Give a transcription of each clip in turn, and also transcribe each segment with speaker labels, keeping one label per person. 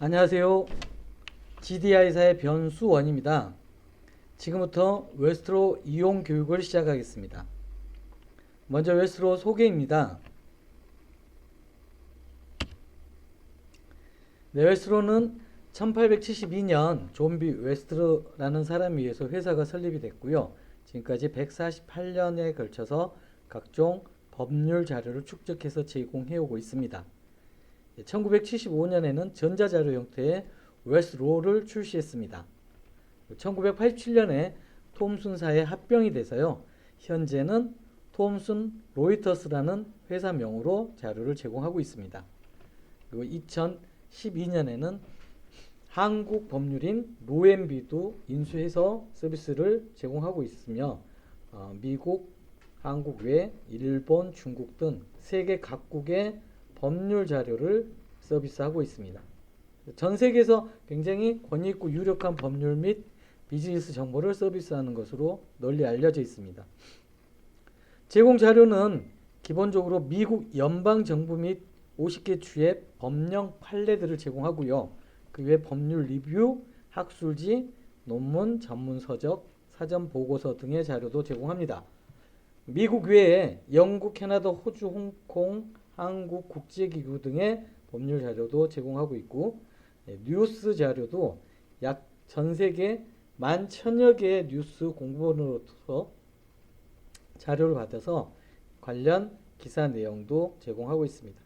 Speaker 1: 안녕하세요. GDI사의 변수원입니다. 지금부터 웨스트로 이용 교육을 시작하겠습니다. 먼저 웨스트로 소개입니다. 네, 웨스트로는 1872년 존비 웨스트로라는 사람에 의해서 회사가 설립이 됐고요. 지금까지 148년에 걸쳐서 각종 법률 자료를 축적해서 제공해 오고 있습니다. 1975년에는 전자자료 형태의 웨스트로를 출시했습니다. 1987년에 톰슨사에 합병이 돼서요. 현재는 톰슨 로이터스라는 회사명으로 자료를 제공하고 있습니다. 그리고 2012년에는 한국 법률인 로앤비도 인수해서 서비스를 제공하고 있으며 미국, 한국 외 일본, 중국 등 세계 각국의 법률 자료를 서비스하고 있습니다. 전 세계에서 굉장히 권위 있고 유력한 법률 및 비즈니스 정보를 서비스하는 것으로 널리 알려져 있습니다. 제공 자료는 기본적으로 미국 연방 정부 및 50개 주의 법령 판례들을 제공하고요. 그 외 법률 리뷰, 학술지, 논문, 전문 서적, 사전 보고서 등의 자료도 제공합니다. 미국 외에 영국, 캐나다, 호주, 홍콩, 한국 국제기구 등의 법률 자료도 제공하고 있고, 뉴스 자료도 약 전 세계 11,000여 개의 뉴스 공무원으로부터 자료를 받아서 관련 기사 내용도 제공하고 있습니다.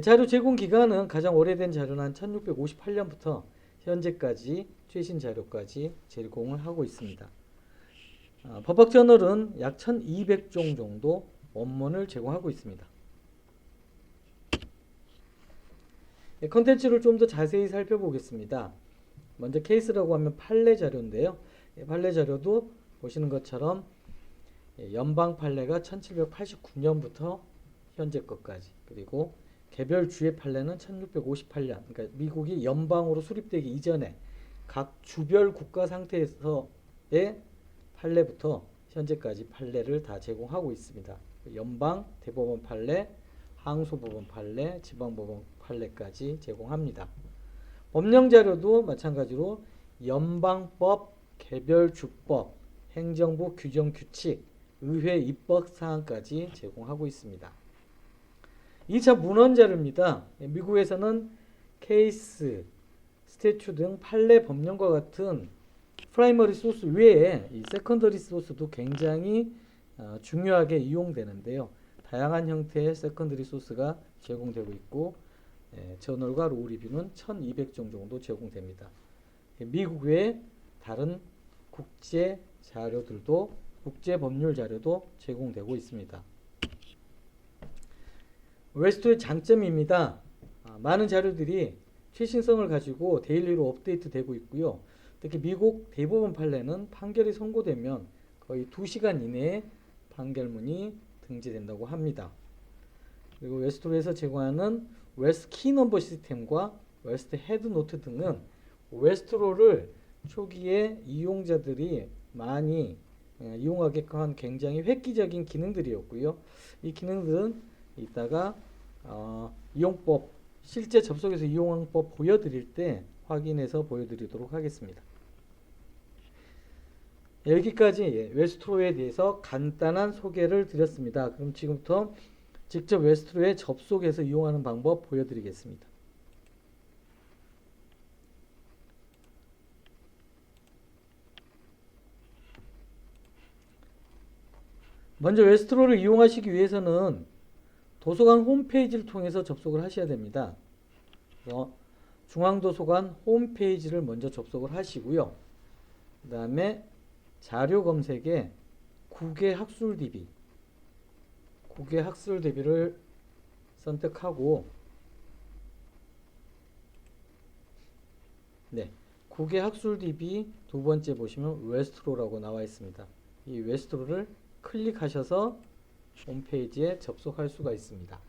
Speaker 1: 자료 제공 기간은 가장 오래된 자료는 1658년부터 현재까지 최신 자료까지 제공을 하고 있습니다. 법학저널은 약 1200종 정도 원문을 제공하고 있습니다. 컨텐츠를 좀 더 자세히 살펴보겠습니다. 먼저 케이스라고 하면 판례 자료인데요. 판례 자료도 보시는 것처럼 연방 판례가 1789년부터 현재 것까지, 그리고 개별 주의 판례는 1658년, 그러니까 미국이 연방으로 수립되기 이전에 각 주별 국가 상태에서의 판례부터 현재까지 판례를 다 제공하고 있습니다. 연방 대법원 판례, 항소법원 판례, 지방법원 판례까지 제공합니다. 법령 자료도 마찬가지로 연방법, 개별주법, 행정부 규정 규칙, 의회 입법 사항까지 제공하고 있습니다. 2차 문헌 자료입니다. 미국에서는 케이스, 스태튜 등 판례 법령과 같은 프라이머리 소스 외에 이 세컨더리 소스도 굉장히 중요하게 이용되는데요. 다양한 형태의 세컨더리 소스가 제공되고 있고, 저널과 로우 리뷰는 1200종 정도 제공됩니다. 미국 외에 다른 국제 자료들도, 국제 법률 자료도 제공되고 있습니다. 웨스트의 장점입니다. 많은 자료들이 최신성을 가지고 데일리로 업데이트 되고 있고요. 특히 미국 대법원 판례는 판결이 선고되면 거의 2시간 이내에 판결문이 등재된다고 합니다. 그리고 웨스트로에서 제공하는 웨스트 키넘버 시스템과 웨스트 헤드노트 등은 웨스트로를 초기에 이용자들이 많이 이용하게끔 한 굉장히 획기적인 기능들이었고요. 이 기능들은 이따가 이용법, 실제 접속해서 이용법 보여드릴 때 확인해서 보여드리도록 하겠습니다. 여기까지 웨스트로에 대해서 간단한 소개를 드렸습니다. 그럼 지금부터 직접 웨스트로에 접속해서 이용하는 방법 보여드리겠습니다. 먼저 웨스트로를 이용하시기 위해서는 도서관 홈페이지를 통해서 접속을 하셔야 됩니다. 그래서 중앙도서관 홈페이지를 먼저 접속을 하시고요. 그 다음에 자료 검색에 국외학술DB, 국외학술DB를 선택하고, 국외학술DB 두 번째 보시면 웨스트로라고 나와 있습니다. 이 웨스트로를 클릭하셔서 홈페이지에 접속할 수가 있습니다.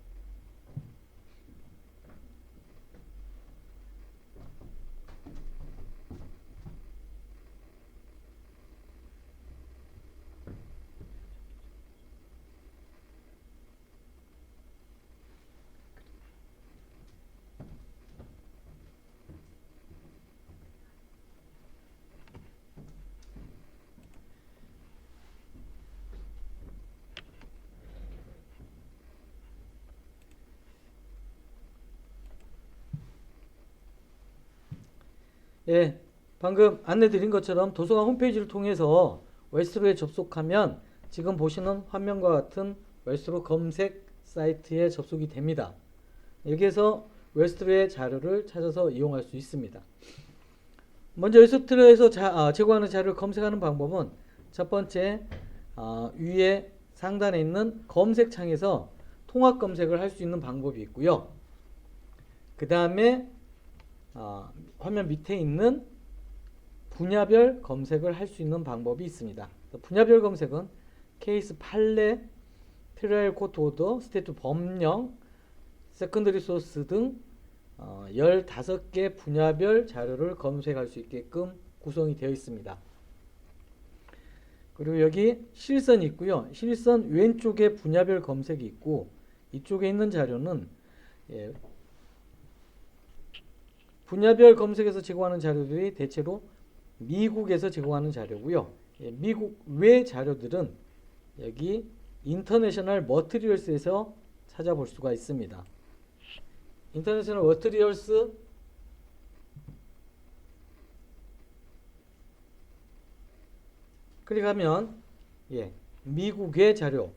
Speaker 1: 예, 방금 안내드린 것처럼 도서관 홈페이지를 통해서 웨스트로에 접속하면 지금 보시는 화면과 같은 웨스트로 검색 사이트에 접속이 됩니다. 여기에서 웨스트로의 자료를 찾아서 이용할 수 있습니다. 먼저 웨스트로에서 제공하는 자료를 검색하는 방법은 첫 번째 위에 상단에 있는 검색창에서 통합 검색을 할 수 있는 방법이 있고요. 그 다음에 화면 밑에 있는 분야별 검색을 할 수 있는 방법이 있습니다. 분야별 검색은 케이스 판례, 트라이얼 코트 오더, 스테이트 법령, 세컨더리 소스 등 15개 분야별 자료를 검색할 수 있게끔 구성이 되어 있습니다. 그리고 여기 실선이 있고요. 실선 왼쪽에 분야별 검색이 있고 이쪽에 있는 자료는 분야별 검색에서 제공하는 자료들이 대체로 미국에서 제공하는 자료고요. 미국 외 자료들은 여기 인터내셔널 머티리얼스에서 찾아볼 수가 있습니다. 인터내셔널 머티리얼스 클릭하면 미국의 자료,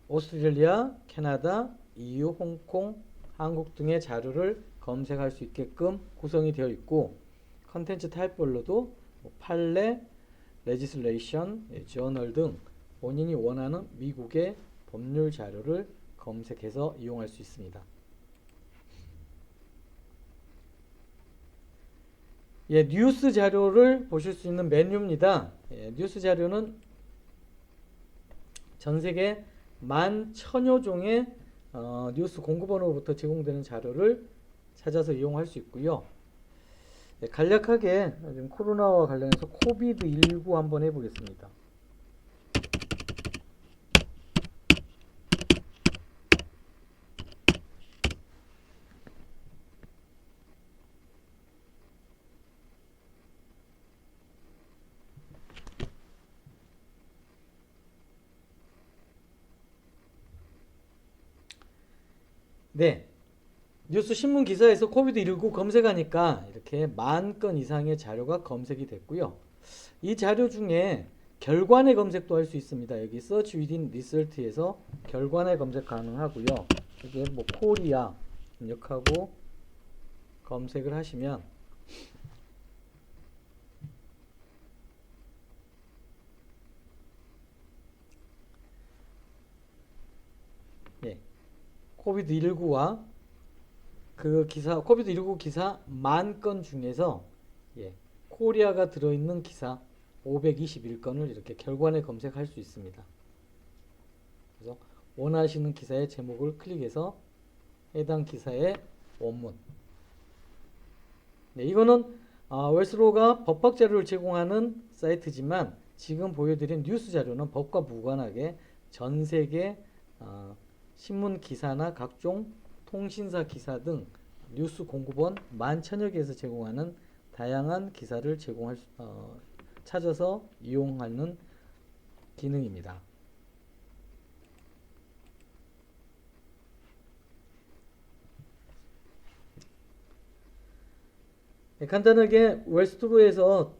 Speaker 1: 오스트레일리아, 캐나다, EU, 홍콩, 한국 등의 자료를 검색할 수 있게끔 구성이 되어 있고 컨텐츠 타입별로도 판례, 레지슬레이션, 저널 등 본인이 원하는 미국의 법률 자료를 검색해서 이용할 수 있습니다. 뉴스 자료를 보실 수 있는 메뉴입니다. 뉴스 자료는 전 세계 11,000여 종의 뉴스 공급원으로부터 제공되는 자료를 찾아서 이용할 수 있고요. 간략하게 지금 코로나와 관련해서 코비드19 한번 해보겠습니다. 네, 뉴스 신문 기사에서 코비드19 검색하니까 이렇게 10,000건 이상의 자료가 검색이 됐고요. 이 자료 중에 결과내 검색도 할 수 있습니다. 여기 Search Within Result에서 결과내 검색 가능하고요. 이게 코리아 입력하고 검색을 하시면 코비드19와 그 기사, 코비드19 기사 10,000건 중에서 코리아가 들어있는 기사 521건을 이렇게 결과내 검색할 수 있습니다. 그래서 원하시는 기사의 제목을 클릭해서 해당 기사의 원문. 이거는 웨스로가 법학 자료를 제공하는 사이트지만 지금 보여드린 뉴스 자료는 법과 무관하게 전 세계 신문 기사나 각종 통신사 기사 등 뉴스 공급원 11,000여 개에서 제공하는 다양한 기사를 찾아서 이용하는 기능입니다. 간단하게 웨스트로에서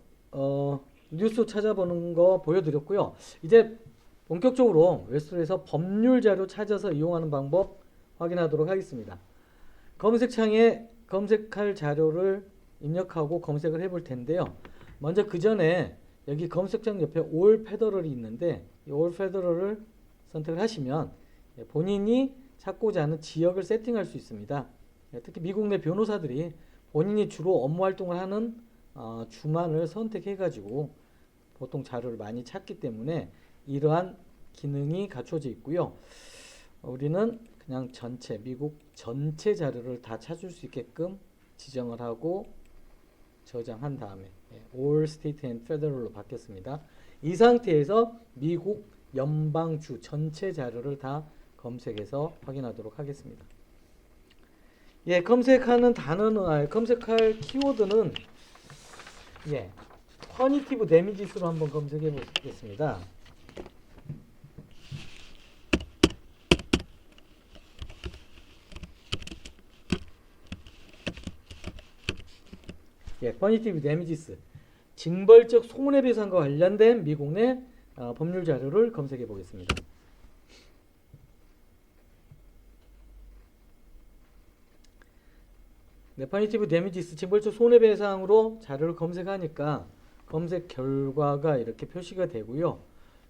Speaker 1: 뉴스 찾아보는 거 보여드렸고요. 이제 본격적으로 웨스트로에서 법률 자료 찾아서 이용하는 방법 확인하도록 하겠습니다. 검색창에 검색할 자료를 입력하고 검색을 해볼 텐데요. 먼저 그 전에 여기 검색창 옆에 All Federal이 있는데 이 All Federal을 선택을 하시면 본인이 찾고자 하는 지역을 세팅할 수 있습니다. 특히 미국 내 변호사들이 본인이 주로 업무 활동을 하는 주만을 선택해 가지고 보통 자료를 많이 찾기 때문에 이러한 기능이 갖춰져 있고요. 우리는 그냥 미국 전체 자료를 다 찾을 수 있게끔 지정을 하고 저장한 다음에 All State and Federal로 바뀌었습니다. 이 상태에서 미국 연방주 전체 자료를 다 검색해서 확인하도록 하겠습니다. 검색하는 단어는 검색할 키워드는 퍼니티브 데미지수로 한번 검색해 보겠습니다. 퍼니티브 데미지스, 징벌적 손해배상과 관련된 미국 내 법률 자료를 검색해 보겠습니다. 네, 퍼니티브 데미지스, 징벌적 손해배상으로 자료를 검색하니까 검색 결과가 이렇게 표시가 되고요.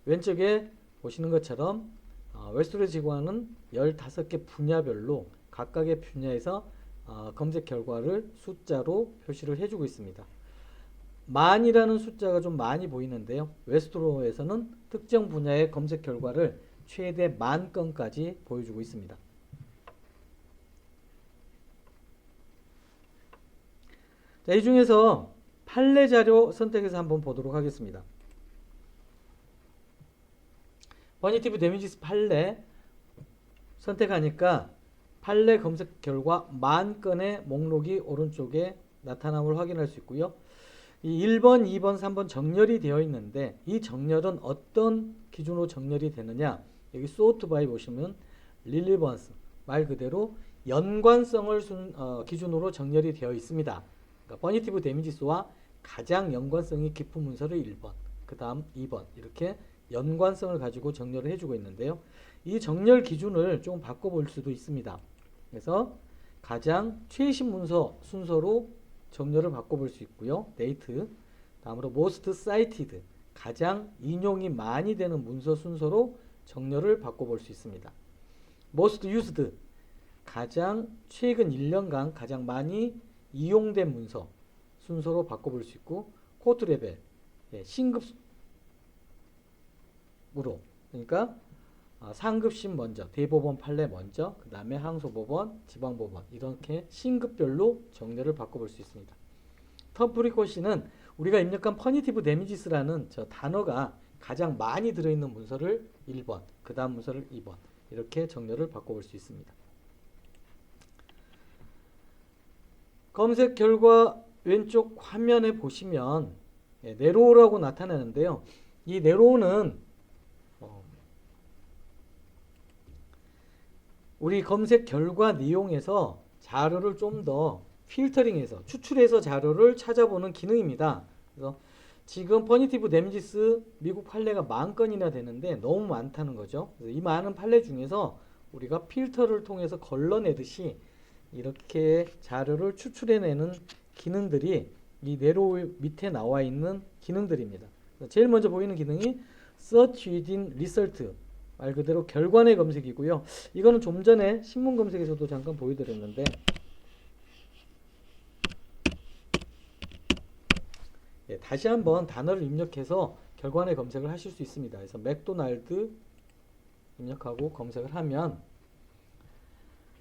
Speaker 1: 왼쪽에 보시는 것처럼 웨스트로 지구화는 15개 분야별로 각각의 분야에서 검색 결과를 숫자로 표시를 해주고 있습니다. 만이라는 숫자가 좀 많이 보이는데요. 웨스트로에서는 특정 분야의 검색 결과를 최대 10,000건까지 보여주고 있습니다. 자, 이 중에서 판례 자료 선택해서 한번 보도록 하겠습니다. 퍼니티브 데미지스 판례 선택하니까 판례 검색 결과 10,000건의 목록이 오른쪽에 나타남을 확인할 수 있고요. 이 1번, 2번, 3번 정렬이 되어 있는데 이 정렬은 어떤 기준으로 정렬이 되느냐, 여기 sort by 보시면 relevance, 말 그대로 연관성을 기준으로 정렬이 되어 있습니다. 그러니까 퍼니티브 데미지스와 가장 연관성이 깊은 문서를 1번, 그 다음 2번 이렇게 연관성을 가지고 정렬을 해주고 있는데요. 이 정렬 기준을 좀 바꿔볼 수도 있습니다. 그래서 가장 최신 문서 순서로 정렬을 바꿔볼 수 있고요. 데이트, 다음으로 most cited, 가장 인용이 많이 되는 문서 순서로 정렬을 바꿔볼 수 있습니다. most used, 가장 최근 1년간 가장 많이 이용된 문서 순서로 바꿔볼 수 있고, 코트 레벨, 신급으로, 그러니까 상급심 먼저, 대법원 판례 먼저, 그 다음에 항소법원, 지방법원 이렇게 신급별로 정렬을 바꿔볼 수 있습니다. 텀 프리코시는 우리가 입력한 퍼니티브 데미지스라는 저 단어가 가장 많이 들어있는 문서를 1번, 그 다음 문서를 2번 이렇게 정렬을 바꿔볼 수 있습니다. 검색 결과 왼쪽 화면에 보시면 네로우라고 나타나는데요. 이 네로우는 우리 검색 결과 내용에서 자료를 좀 더 필터링해서 추출해서 자료를 찾아보는 기능입니다. 그래서 지금 퍼니티브 데미지스 미국 판례가 10,000건이나 되는데 너무 많다는 거죠. 그래서 이 많은 판례 중에서 우리가 필터를 통해서 걸러내듯이 이렇게 자료를 추출해내는 기능들이 이 네로우 밑에 나와 있는 기능들입니다. 제일 먼저 보이는 기능이 Search within Result, 말 그대로 결과내 검색이고요. 이거는 좀 전에 신문 검색에서도 잠깐 보여드렸는데, 다시 한번 단어를 입력해서 결과내 검색을 하실 수 있습니다. 그래서 맥도날드 입력하고 검색을 하면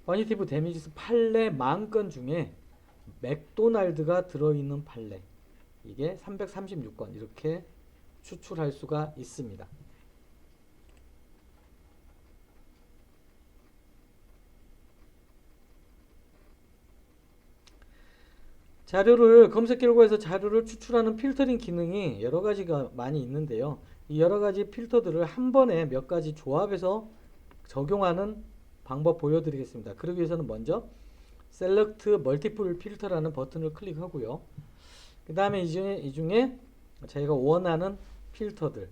Speaker 1: 퍼니티브 데미지스 판례 10,000건 중에 맥도날드가 들어있는 판례, 이게 336건 이렇게 추출할 수가 있습니다. 자료를 검색 결과에서 자료를 추출하는 필터링 기능이 여러 가지가 많이 있는데요. 이 여러 가지 필터들을 한 번에 몇 가지 조합해서 적용하는 방법 보여드리겠습니다. 그러기 위해서는 먼저 Select Multiple Filter라는 버튼을 클릭하고요. 그 다음에 이 중에 저희가 원하는 필터들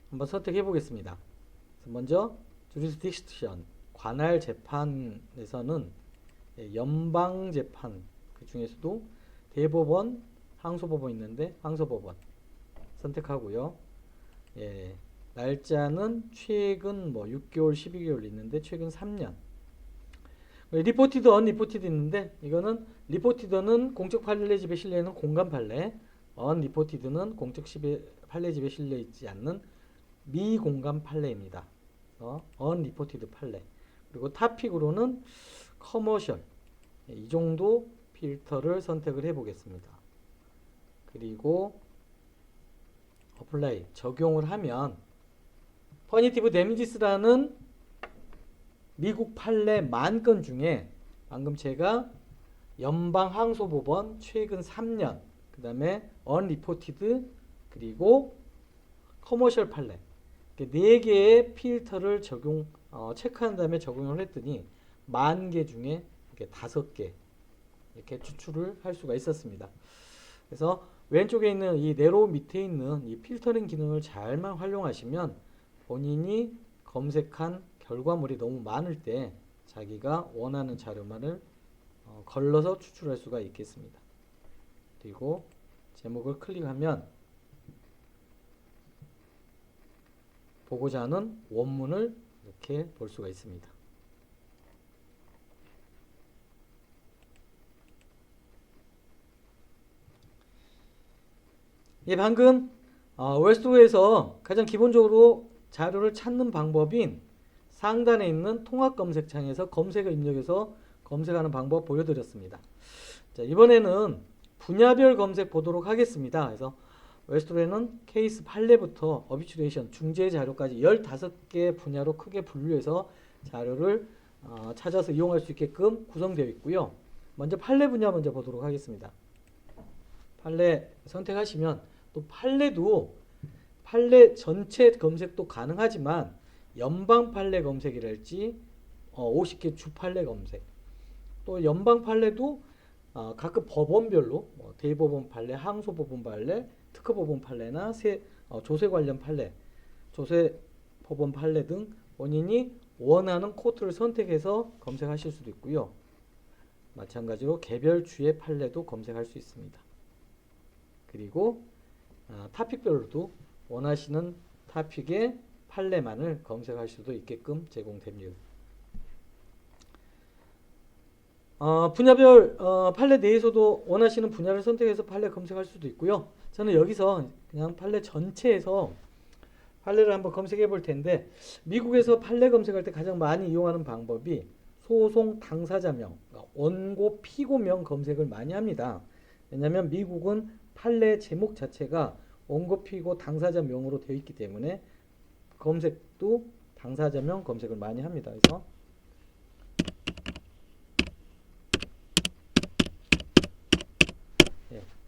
Speaker 1: 한번 선택해 보겠습니다. 먼저 Jurisdiction, 관할 재판에서는 연방 재판, 그 중에서도 대법원, 항소법원 있는데 항소법원 선택하고요. 날짜는 최근 6개월, 12개월 있는데 최근 3년. 리포티드, 언리포티드 있는데 이거는 리포티드는 공적 판례집에 실려 있는 공간 판례, 언리포티드는 공적 판례집에 실려 있지 않는 미공간 판례입니다. 언리포티드 판례. 그리고 타픽으로는 커머셜, 이 정도 필터를 선택을 해 보겠습니다. 그리고 어플라이, 적용을 하면 퍼니티브 데미지스라는 미국 판례 10,000건 중에 방금 제가 연방항소법원 최근 3년, 그 다음에 언리포티드, 그리고 커머셜 판례, 4개의 필터를 체크한 다음에 적용을 했더니 10,000개 중에 이렇게 5개 이렇게 추출을 할 수가 있었습니다. 그래서 왼쪽에 있는 이 네로우 밑에 있는 이 필터링 기능을 잘만 활용하시면 본인이 검색한 결과물이 너무 많을 때 자기가 원하는 자료만을 걸러서 추출할 수가 있겠습니다. 그리고 제목을 클릭하면 보고자 하는 원문을 이렇게 볼 수가 있습니다. 예, 방금 웨스트에서 가장 기본적으로 자료를 찾는 방법인 상단에 있는 통합 검색창에서 검색을 입력해서 검색하는 방법 보여드렸습니다. 자, 이번에는 분야별 검색 보도록 하겠습니다. 그래서 웨스트에는 케이스 판례부터 어비츄레이션, 중재 자료까지 15개 분야로 크게 분류해서 자료를 찾아서 이용할 수 있게끔 구성되어 있고요. 먼저 판례 분야 먼저 보도록 하겠습니다. 판례 선택하시면 또 판례도 판례 전체 검색도 가능하지만 연방 판례 검색이랄지 50개 주 판례 검색, 또 연방 판례도 각급 법원별로 대법원 판례, 항소법원 판례, 특허법원 판례나 조세 관련 판례, 조세 법원 판례 등 본인이 원하는 코트를 선택해서 검색하실 수도 있고요. 마찬가지로 개별 주의 판례도 검색할 수 있습니다. 그리고 타픽별로도 원하시는 타픽의 판례만을 검색할 수도 있게끔 제공됩니다. 분야별 판례 내에서도 원하시는 분야를 선택해서 판례 검색할 수도 있고요. 저는 여기서 그냥 판례 전체에서 판례를 한번 검색해 볼 텐데, 미국에서 판례 검색할 때 가장 많이 이용하는 방법이 소송 당사자명, 원고 피고명 검색을 많이 합니다. 왜냐하면 미국은 판례 제목 자체가 원고 피고 당사자명으로 되어 있기 때문에 검색도 당사자명 검색을 많이 합니다. 그래서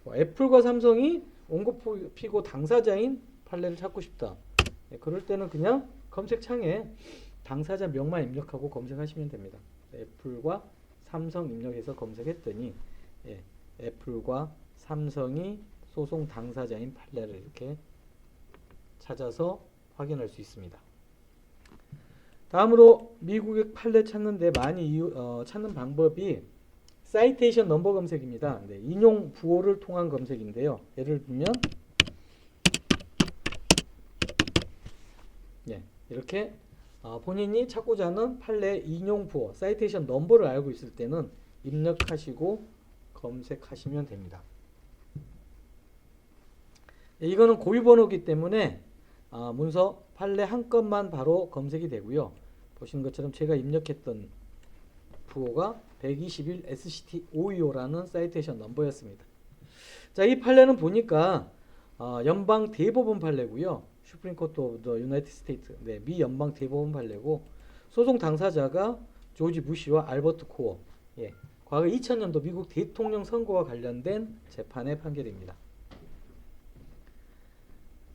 Speaker 1: 애플과 삼성이 원고 피고 당사자인 판례를 찾고 싶다. 그럴 때는 그냥 검색창에 당사자 명만 입력하고 검색하시면 됩니다. 애플과 삼성 입력해서 검색했더니 애플과 삼성이 소송 당사자인 판례를 이렇게 찾아서 확인할 수 있습니다. 다음으로 미국의 판례 찾는데 많이 찾는 방법이 사이테이션 넘버 검색입니다. 인용 부호를 통한 검색인데요. 예를 들면 이렇게 본인이 찾고자 하는 판례 인용 부호, 사이테이션 넘버를 알고 있을 때는 입력하시고 검색하시면 됩니다. 이거는 고유 번호이기 때문에 문서 판례 한 건만 바로 검색이 되고요. 보시는 것처럼 제가 입력했던 부호가 121 SCT525라는 사이테이션 넘버였습니다. 자, 이 판례는 보니까 연방 대법원 판례고요. 슈프림 코트 오브 더 유나이티드 스테이트, 미 연방 대법원 판례고, 소송 당사자가 조지 부시와 알버트 코어. 과거 2000년도 미국 대통령 선거와 관련된 재판의 판결입니다.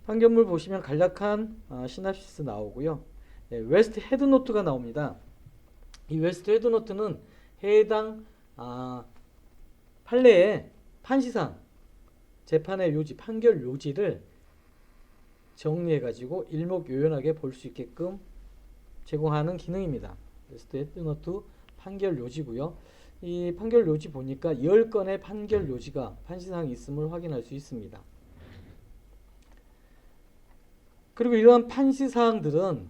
Speaker 1: 판결문 보시면 간략한 시납시스 나오고요. 웨스트 헤드노트가 나옵니다. 이 웨스트 헤드노트는 해당 판례의 판시상, 재판의 요지, 판결 요지를 정리해가지고 일목요연하게 볼 수 있게끔 제공하는 기능입니다. 웨스트 헤드노트 판결 요지고요. 이 판결 요지 보니까 10건의 판결 요지가 판시상이 있음을 확인할 수 있습니다. 그리고 이러한 판시사항들은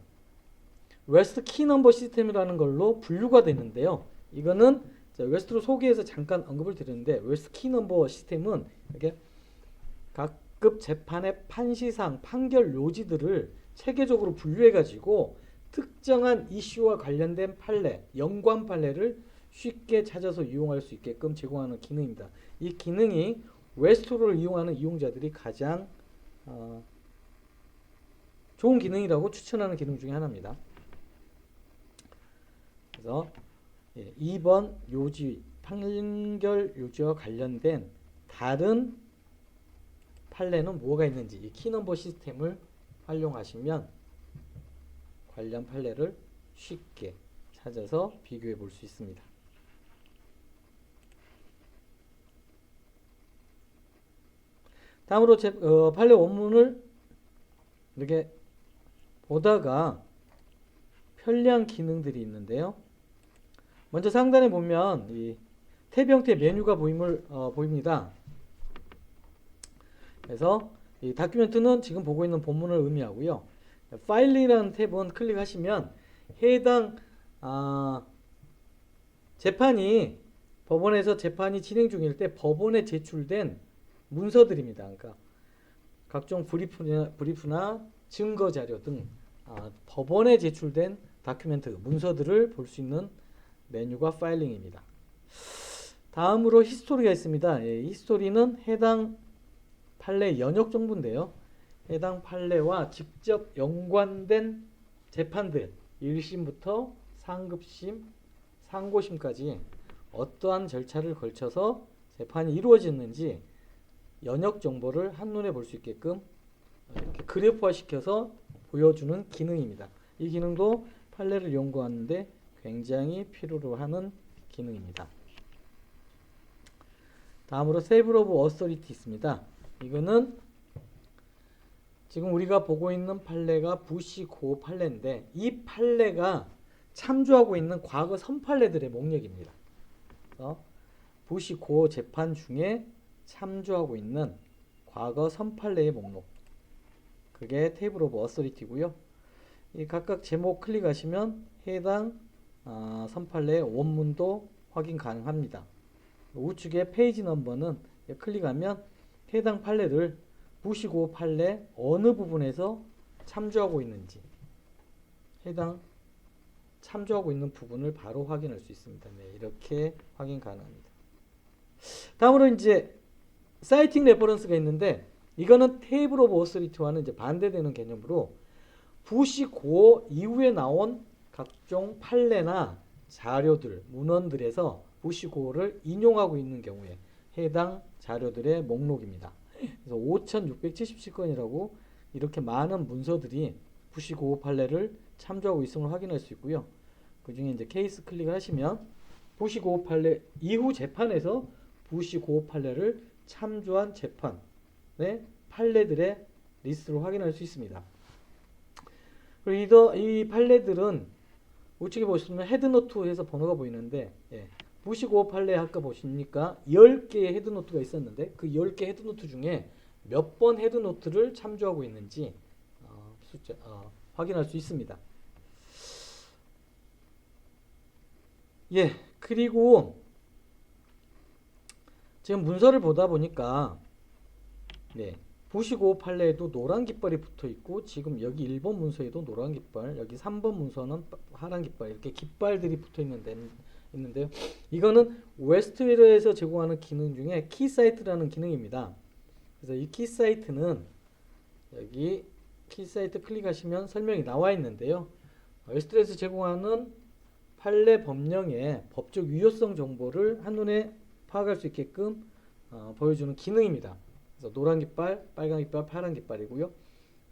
Speaker 1: 웨스트 키넘버 시스템이라는 걸로 분류가 되는데요. 이거는 웨스트로 소개해서 잠깐 언급을 드렸는데, 웨스트 키넘버 시스템은 이렇게 각급 재판의 판시상, 판결 요지들을 체계적으로 분류해가지고 특정한 이슈와 관련된 판례, 연관 판례를 쉽게 찾아서 이용할 수 있게끔 제공하는 기능입니다. 이 기능이 웨스트로를 이용하는 이용자들이 가장 좋은 기능이라고 추천하는 기능 중에 하나입니다. 그래서 2번 요지, 판결 요지와 관련된 다른 판례는 뭐가 있는지 이 키넘버 시스템을 활용하시면 관련 판례를 쉽게 찾아서 비교해 볼 수 있습니다. 다음으로 판례 원문을 이렇게 보다가 편리한 기능들이 있는데요. 먼저 상단에 보면 이 탭 형태의 메뉴가 보입니다. 그래서 이 다큐멘트는 지금 보고 있는 본문을 의미하고요. 파일이라는 탭은 클릭하시면 해당 재판이 법원에서 재판이 진행 중일 때 법원에 제출된 문서들입니다. 그러니까 각종 브리프나 증거 자료 등 법원에 제출된 다큐멘트 문서들을 볼 수 있는 메뉴가 파일링입니다. 다음으로 히스토리가 있습니다. 예, 히스토리는 해당 판례 연역 정보인데요. 해당 판례와 직접 연관된 재판들 1심부터 상급심, 상고심까지 어떠한 절차를 걸쳐서 재판이 이루어졌는지 연역 정보를 한눈에 볼 수 있게끔 이렇게 그래프화 시켜서 보여주는 기능입니다. 이 기능도 판례를 연구하는데 굉장히 필요로 하는 기능입니다. 다음으로 세이블 오브 어서리티 있습니다. 이거는 지금 우리가 보고 있는 판례가 부시 고 판례인데 이 판례가 참조하고 있는 과거 선판례들의 목록입니다. 부시 고 재판 중에 참조하고 있는 과거 선판례의 목록, 그게 테이블 오브 어서리티고요. 이 각각 제목 클릭하시면 해당 선판례의 원문도 확인 가능합니다. 우측에 페이지 넘버는 클릭하면 해당 판례를 부시 고 판례 어느 부분에서 참조하고 있는지 해당 참조하고 있는 부분을 바로 확인할 수 있습니다. 네, 이렇게 확인 가능합니다. 다음으로 이제 사이팅 레퍼런스가 있는데 이거는 테이블 오브 어서리티와는 이제 반대되는 개념으로 부시 고 이후에 나온 각종 판례나 자료들, 문헌들에서 부시 고를 인용하고 있는 경우에 해당 자료들의 목록입니다. 그래서 5,677건이라고 이렇게 많은 문서들이 부시 고 판례를 참조하고 있음을 확인할 수 있고요. 그 중에 이제 케이스 클릭을 하시면 부시 고 판례 이후 재판에서 부시 고 판례를 참조한 재판의 판례들의 리스트를 확인할 수 있습니다. 그리고 이 판례들은 우측에 보시면 헤드노트에서 번호가 보이는데 부시 고 판례 아까 보시니까 10개의 헤드노트가 있었는데 그 10개 헤드노트 중에 몇 번 헤드노트를 참조하고 있는지 확인할 수 있습니다. 그리고 지금 문서를 보다 보니까 부시 고 판례에도 노란 깃발이 붙어 있고 지금 여기 1번 문서에도 노란 깃발, 여기 3번 문서는 파란 깃발, 이렇게 깃발들이 붙어 있는데요. 이거는 웨스트웨어에서 제공하는 기능 중에 키사이트라는 기능입니다. 그래서 이 키사이트는 여기 키사이트 클릭하시면 설명이 나와 있는데요. 웨스트웨어에서 제공하는 판례 법령의 법적 유효성 정보를 한눈에 파악할 수 있게끔 보여주는 기능입니다. 그래서 노란 깃발, 빨간 깃발, 파란 깃발이고요.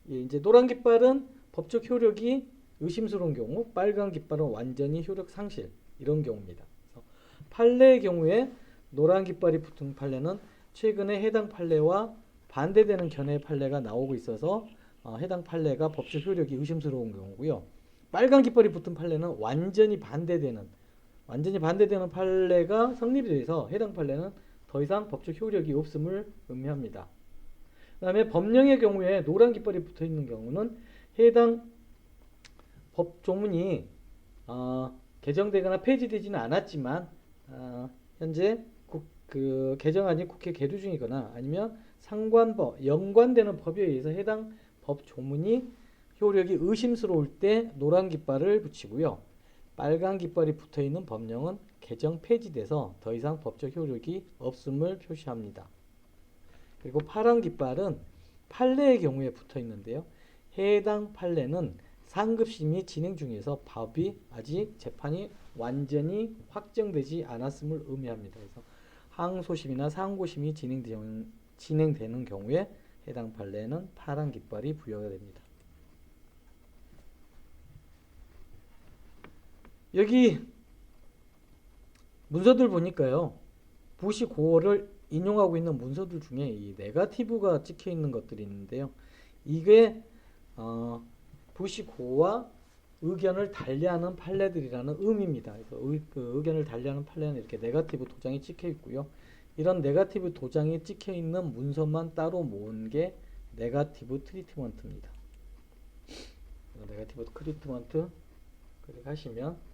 Speaker 1: 이제 노란 깃발은 법적 효력이 의심스러운 경우, 빨간 깃발은 완전히 효력 상실, 이런 경우입니다. 그래서 판례의 경우에 노란 깃발이 붙은 판례는 최근에 해당 판례와 반대되는 견해의 판례가 나오고 있어서 해당 판례가 법적 효력이 의심스러운 경우고요. 빨간 깃발이 붙은 판례는 완전히 반대되는 판례가 성립이 돼서 해당 판례는 더 이상 법적 효력이 없음을 의미합니다. 그 다음에 법령의 경우에 노란 깃발이 붙어 있는 경우는 해당 법 조문이 개정되거나 폐지되지는 않았지만 현재 개정안이 국회 계류 중이거나 아니면 상관법, 연관되는 법에 의해서 해당 법 조문이 효력이 의심스러울 때 노란 깃발을 붙이고요. 빨간 깃발이 붙어있는 법령은 개정 폐지돼서 더 이상 법적 효력이 없음을 표시합니다. 그리고 파란 깃발은 판례의 경우에 붙어 있는데요. 해당 판례는 상급심이 진행 중에서 법이 아직 재판이 완전히 확정되지 않았음을 의미합니다. 그래서 항소심이나 상고심이 진행되는 경우에 해당 판례는 파란 깃발이 부여가 됩니다. 여기 문서들 보니까요. 부시 고를 인용하고 있는 문서들 중에 이 네거티브가 찍혀 있는 것들이 있는데요. 이게 부시 고와 의견을 달리하는 판례들이라는 의미입니다. 그래서 그 의견을 달리하는 판례는 이렇게 네거티브 도장이 찍혀 있고요. 이런 네거티브 도장이 찍혀 있는 문서만 따로 모은 게 네거티브 트리트먼트입니다. 네거티브 트리트먼트 클릭하시면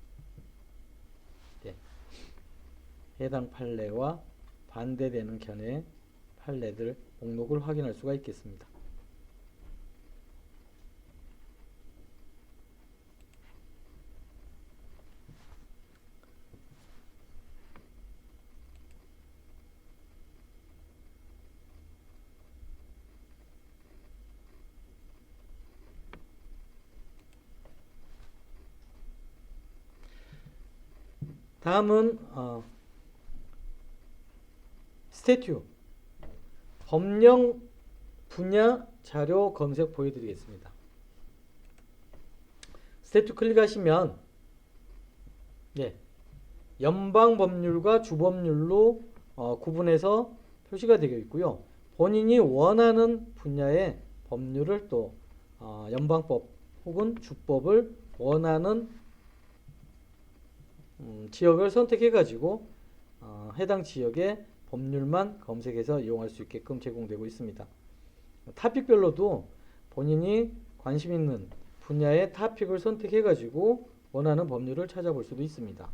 Speaker 1: 해당 판례와 반대되는 견해의 판례들 목록을 확인할 수가 있겠습니다. 다음은 스태튜 법령 분야 자료 검색 보여드리겠습니다. 스태튜 클릭하시면 연방 법률과 주법률로 구분해서 표시가 되어 있고요. 본인이 원하는 분야의 법률을 또 연방법 혹은 주법을 원하는 지역을 선택해 가지고 해당 지역의 법률만 검색해서 이용할 수 있게끔 제공되고 있습니다. 타픽별로도 본인이 관심 있는 분야의 타픽을 선택해 가지고 원하는 법률을 찾아볼 수도 있습니다.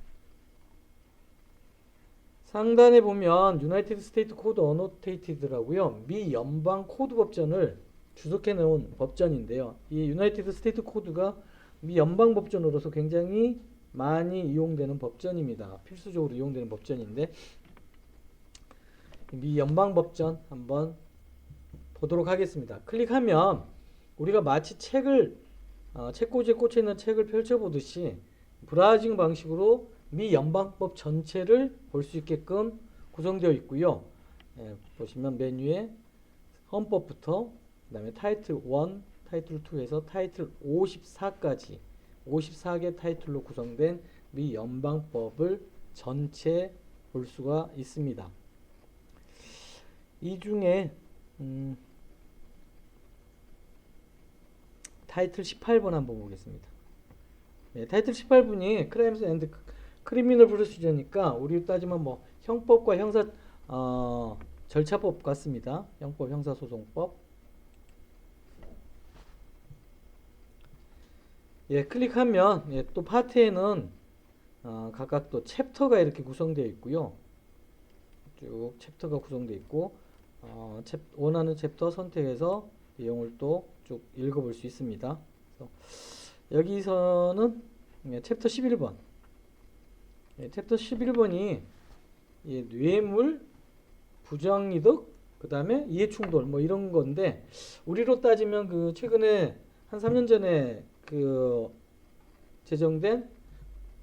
Speaker 1: 상단에 보면 유나이티드 스테이트 코드 어노테이티드라고요. 미 연방 코드 법전을 주석해 놓은 법전인데요. 이 유나이티드 스테이트 코드가 미 연방 법전으로서 굉장히 많이 이용되는 법전입니다. 필수적으로 이용되는 법전인데 미 연방 법전 한번 보도록 하겠습니다. 클릭하면 우리가 마치 책을 책꽂이에 꽂혀 있는 책을 펼쳐보듯이 브라우징 방식으로 미 연방법 전체를 볼 수 있게끔 구성되어 있고요. 보시면 메뉴에 헌법부터 그다음에 타이틀 1, 타이틀 2에서 타이틀 54까지 54개 타이틀로 구성된 미 연방법을 전체 볼 수가 있습니다. 이 중에 타이틀 18번 한번 보겠습니다. 타이틀 18번이 크라임스 앤드 크리미널 프로시저니까 우리 따지면 뭐 형법과 형사 절차법 같습니다. 형법, 형사소송법. 클릭하면 또 파트에는 각각 또 챕터가 이렇게 구성되어 있고요. 쭉 챕터가 구성되어 있고 원하는 챕터 선택해서 내용을 또 쭉 읽어볼 수 있습니다. 여기서는 챕터 11번 챕터 11번이 뇌물, 부정이득, 그 다음에 이해충돌 뭐 이런 건데 우리로 따지면 그 최근에 한 3년 전에 그 제정된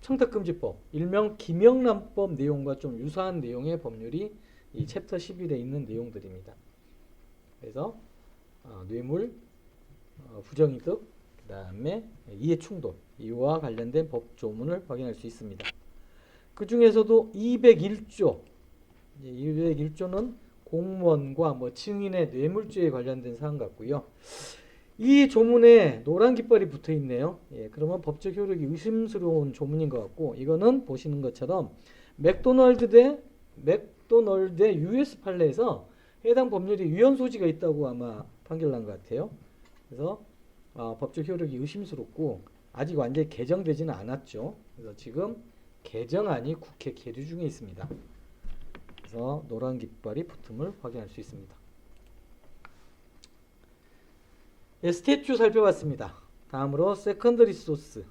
Speaker 1: 청탁금지법 일명 김영란법 내용과 좀 유사한 내용의 법률이 이 챕터 11에 있는 내용들입니다. 그래서 뇌물, 부정이득, 그 다음에 이해충돌 이와 관련된 법조문을 확인할 수 있습니다. 그 중에서도 201조 201조는 공무원과 뭐 증인의 뇌물죄에 관련된 사항 같고요. 이 조문에 노란 깃발이 붙어 있네요. 그러면 법적 효력이 의심스러운 조문인 것 같고 이거는 보시는 것처럼 맥도널드 대 US 판례에서 해당 법률이 위헌 소지가 있다고 아마 판결 난 것 같아요. 그래서 법적 효력이 의심스럽고 아직 완전히 개정되지는 않았죠. 그래서 지금 개정안이 국회 계류 중에 있습니다. 그래서 노란 깃발이 붙음을 확인할 수 있습니다. 스태튜 살펴봤습니다. 다음으로 세컨더리 소스.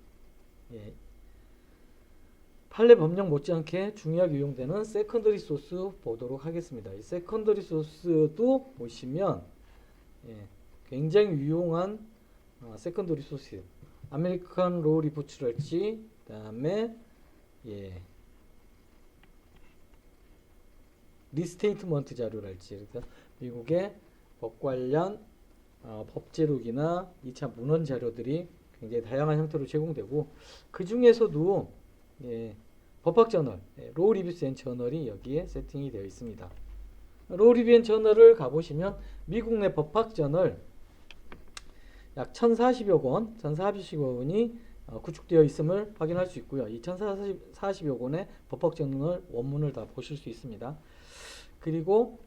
Speaker 1: 판례 법령 못지않게 중요하게 이용되는 세컨더리 소스 보도록 하겠습니다. 이 세컨더리 소스도 보시면 굉장히 유용한 세컨더리 소스. 아메리칸 로 리포츠랄지 그다음에 리스테이트먼트 자료랄지 그래서 미국의 법 관련 법제록이나 2차 문헌 자료들이 굉장히 다양한 형태로 제공되고 그 중에서도 법학 저널, 로우 리뷰스 앤 저널이 여기에 세팅이 되어 있습니다. 로 리뷰 저널을 가보시면 미국 내 법학 저널 약 1040여 권, 1040여 권이 구축되어 있음을 확인할 수 있고요. 이 1040여 권의 법학 저널 원문을 다 보실 수 있습니다. 그리고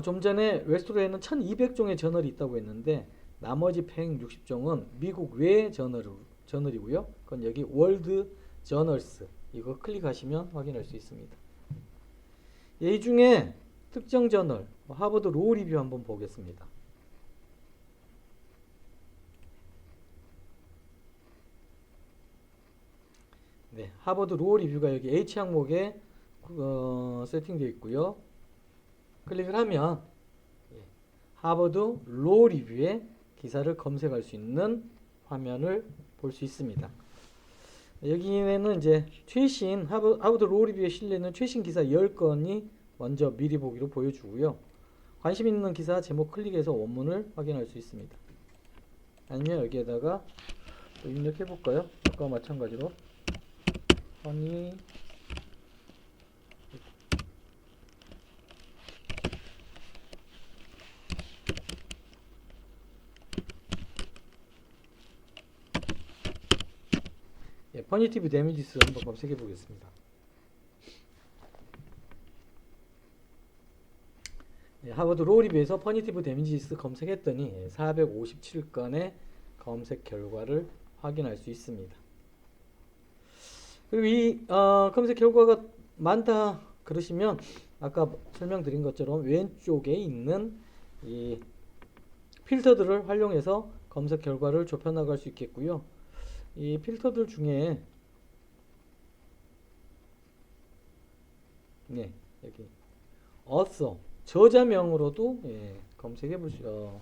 Speaker 1: 좀 전에 웨스트로에는 1200종의 저널이 있다고 했는데 나머지 160종은 미국 외 저널이고요. 그건 여기 월드 저널스 이거 클릭하시면 확인할 수 있습니다. 이 중에 특정 저널 하버드 로우 리뷰 한번 보겠습니다. 네, 하버드 로우 리뷰가 여기 H 항목에 세팅되어 있고요. 클릭을 하면 하버드 로우 리뷰의 기사를 검색할 수 있는 화면을 볼 수 있습니다. 여기에는 이제 최신 하버드 로우 리뷰에 실려있는 최신 기사 10건이 먼저 미리 보기로 보여주고요. 관심 있는 기사 제목 클릭해서 원문을 확인할 수 있습니다. 아니면 여기에다가 또 입력해 볼까요? 아까와 마찬가지로 허니 퍼니티브 데미지스 한번 검색해 보겠습니다. 하버드 로우 리뷰에서 퍼니티브 데미지스 검색했더니 457건의 검색 결과를 확인할 수 있습니다. 그리고 이 검색 결과가 많다 그러시면 아까 설명드린 것처럼 왼쪽에 있는 이 필터들을 활용해서 검색 결과를 좁혀 나갈 수 있겠고요. 이 필터들 중에 여기 author 저자명으로도 검색해 보시죠.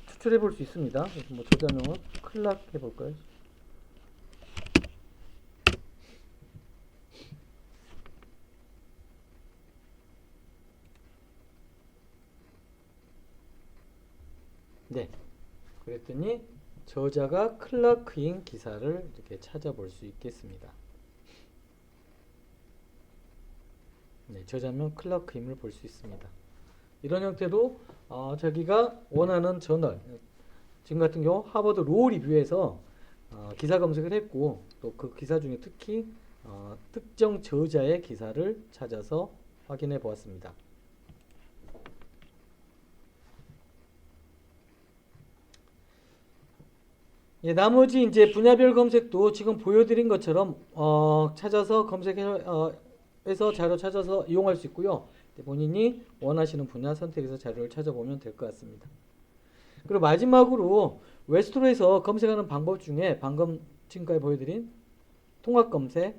Speaker 1: 추출해 볼 수 있습니다. 그래서 뭐 저자명은 클락 해 볼까요? 네. 그랬더니 저자가 클라크인 기사를 이렇게 찾아볼 수 있겠습니다. 네, 저자명 클라크임을 볼 수 있습니다. 이런 형태로 자기가 원하는 저널, 지금 같은 경우 하버드 로우 리뷰에서 기사 검색을 했고 또 그 기사 중에 특히 특정 저자의 기사를 찾아서 확인해 보았습니다. 나머지 이제 분야별 검색도 지금 보여드린 것처럼 찾아서 검색해서 자료 찾아서 이용할 수 있고요. 본인이 원하시는 분야 선택해서 자료를 찾아보면 될 것 같습니다. 그리고 마지막으로 웨스트로에서 검색하는 방법 중에 방금 지금까지 보여드린 통합 검색,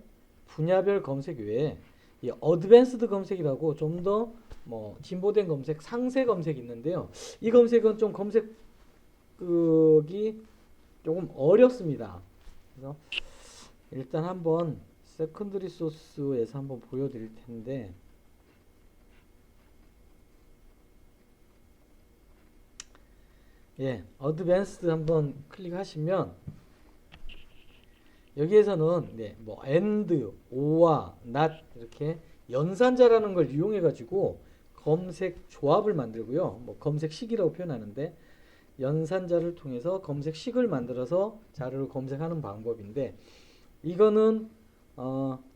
Speaker 1: 분야별 검색 외에 이 어드밴스드 검색이라고 좀 더 진보된 검색, 상세 검색이 있는데요. 이 검색은 좀 검색이 조금 어렵습니다. 그래서 일단 한번 세컨더리 소스에서 한번 보여드릴 텐데 어드밴스드 한번 클릭하시면 여기에서는 and, or와 not 이렇게 연산자라는 걸 이용해 가지고 검색 조합을 만들고요. 검색식이라고 표현하는데 연산자를 통해서 검색식을 만들어서 자료를 검색하는 방법인데 이거는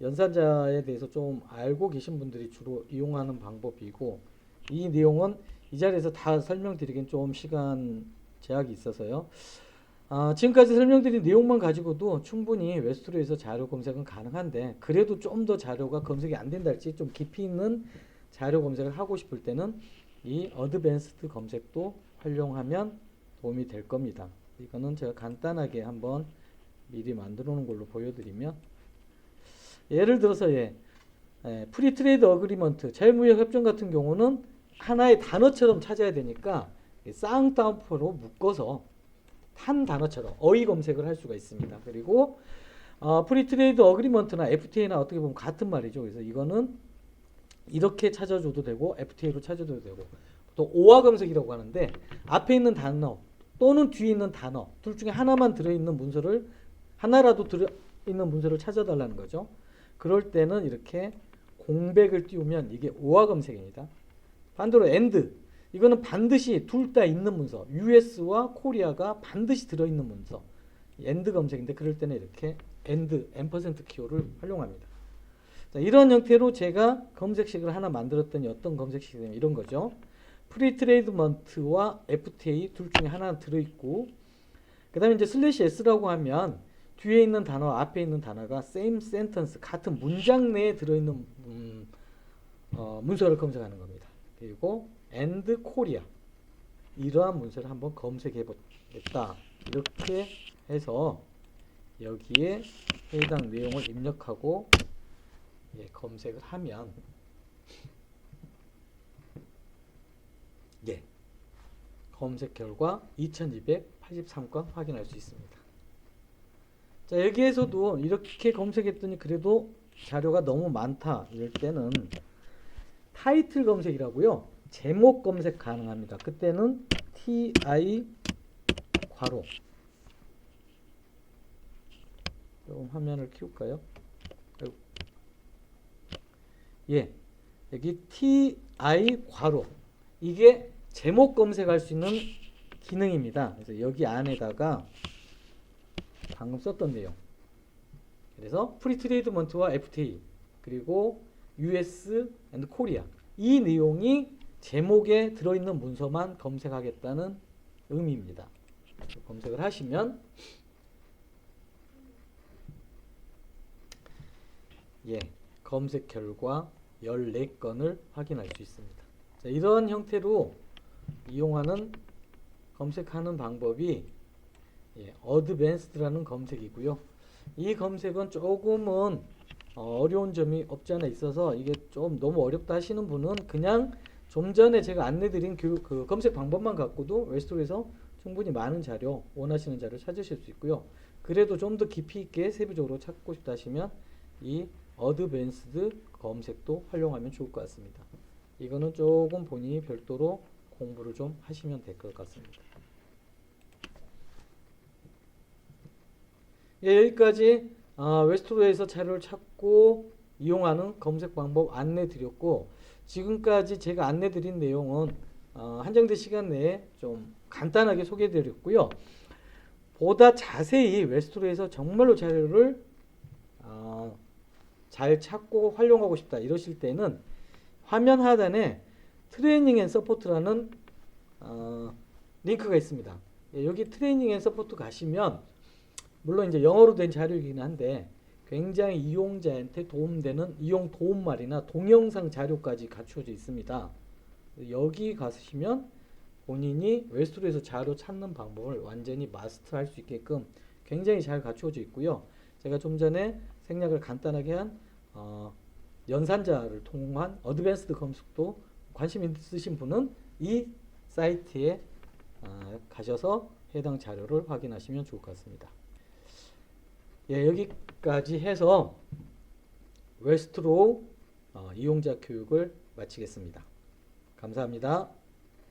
Speaker 1: 연산자에 대해서 좀 알고 계신 분들이 주로 이용하는 방법이고 이 내용은 이 자리에서 다 설명드리긴 좀 시간 제약이 있어서요. 지금까지 설명드린 내용만 가지고도 충분히 웨스트로에서 자료 검색은 가능한데 그래도 좀 더 자료가 검색이 안 된다 할지 좀 깊이 있는 자료 검색을 하고 싶을 때는 이 어드밴스드 검색도 활용하면 도움이 될 겁니다. 이거는 제가 간단하게 한번 미리 만들어 놓은 걸로 보여드리면 예를 들어서 프리 트레이드 어그리먼트 자유무역 협정 같은 경우는 하나의 단어처럼 찾아야 되니까 쌍따옴표로 묶어서 한 단어처럼 어휘 검색을 할 수가 있습니다. 그리고 프리 트레이드 어그리먼트나 FTA나 어떻게 보면 같은 말이죠. 그래서 이거는 이렇게 찾아줘도 되고 FTA로 찾아줘도 되고 또 오화 검색이라고 하는데 앞에 있는 단어 또는 뒤에 있는 단어 둘 중에 하나만 들어있는 문서를 하나라도 들어있는 문서를 찾아달라는 거죠. 그럴 때는 이렇게 공백을 띄우면 이게 오화 검색입니다. 반대로 and 이거는 반드시 둘 다 있는 문서. US와 코리아가 반드시 들어있는 문서. and 검색인데 그럴 때는 이렇게 and 앰퍼센트 키워를 활용합니다. 자, 이런 형태로 제가 검색식을 하나 만들었더니 어떤 검색식이냐면 이런 거죠. 프리트레이드먼트와 FTA 둘 중에 하나 들어있고 그 다음에 이제 슬래시 S라고 하면 뒤에 있는 단어 앞에 있는 단어가 same sentence 같은 문장 내에 들어있는 문서를 검색하는 겁니다. 그리고 and Korea 이러한 문서를 한번 검색해 보겠다. 이렇게 해서 여기에 해당 내용을 입력하고 검색을 하면 검색 결과 2283건 확인할 수 있습니다. 자, 여기에서도 이렇게 검색했더니 그래도 자료가 너무 많다 이럴 때는 타이틀 검색이라고요. 제목 검색 가능합니다. 그때는 TI 괄호 좀 화면을 키울까요? 여기 TI 괄호 이게 제목 검색할 수 있는 기능입니다. 그래서 여기 안에다가 방금 썼던 내용 그래서 프리트레이드먼트와 FTA 그리고 US and Korea 이 내용이 제목에 들어있는 문서만 검색하겠다는 의미입니다. 검색을 하시면 검색 결과 14건을 확인할 수 있습니다. 자, 이런 형태로 이용하는 검색하는 방법이 어드밴스드라는 검색이고요. 이 검색은 조금은 어려운 점이 없지 않아 있어서 이게 좀 너무 어렵다 하시는 분은 그냥 좀 전에 제가 안내드린 그 검색 방법만 갖고도 웨스토리에서 충분히 많은 자료, 원하시는 자료 찾으실 수 있고요. 그래도 좀 더 깊이 있게 세부적으로 찾고 싶다 하시면 이 어드밴스드 검색도 활용하면 좋을 것 같습니다. 이거는 조금 본인이 별도로 공부를 좀 하시면 될 것 같습니다. 여기까지 웨스토로에서 자료를 찾고 이용하는 검색 방법 안내 드렸고 지금까지 제가 안내 드린 내용은 한정된 시간 내에 좀 간단하게 소개해 드렸고요. 보다 자세히 웨스토로에서 정말로 자료를 잘 찾고 활용하고 싶다 이러실 때는 화면 하단에 트레이닝 앤 서포트라는 링크가 있습니다. 여기 트레이닝 앤 서포트 가시면 물론 이제 영어로 된 자료이긴 한데 굉장히 이용자한테 도움되는 이용 도움말이나 동영상 자료까지 갖추어져 있습니다. 여기 가시면 본인이 웨스토리에서 자료 찾는 방법을 완전히 마스터할 수 있게끔 굉장히 잘 갖추어져 있고요. 제가 좀 전에 생략을 간단하게 한 연산자를 통한 어드밴스드 검색도 관심 있으신 분은 이 사이트에 가셔서 해당 자료를 확인하시면 좋을 것 같습니다. 여기까지 해서 웨스트로 이용자 교육을 마치겠습니다. 감사합니다.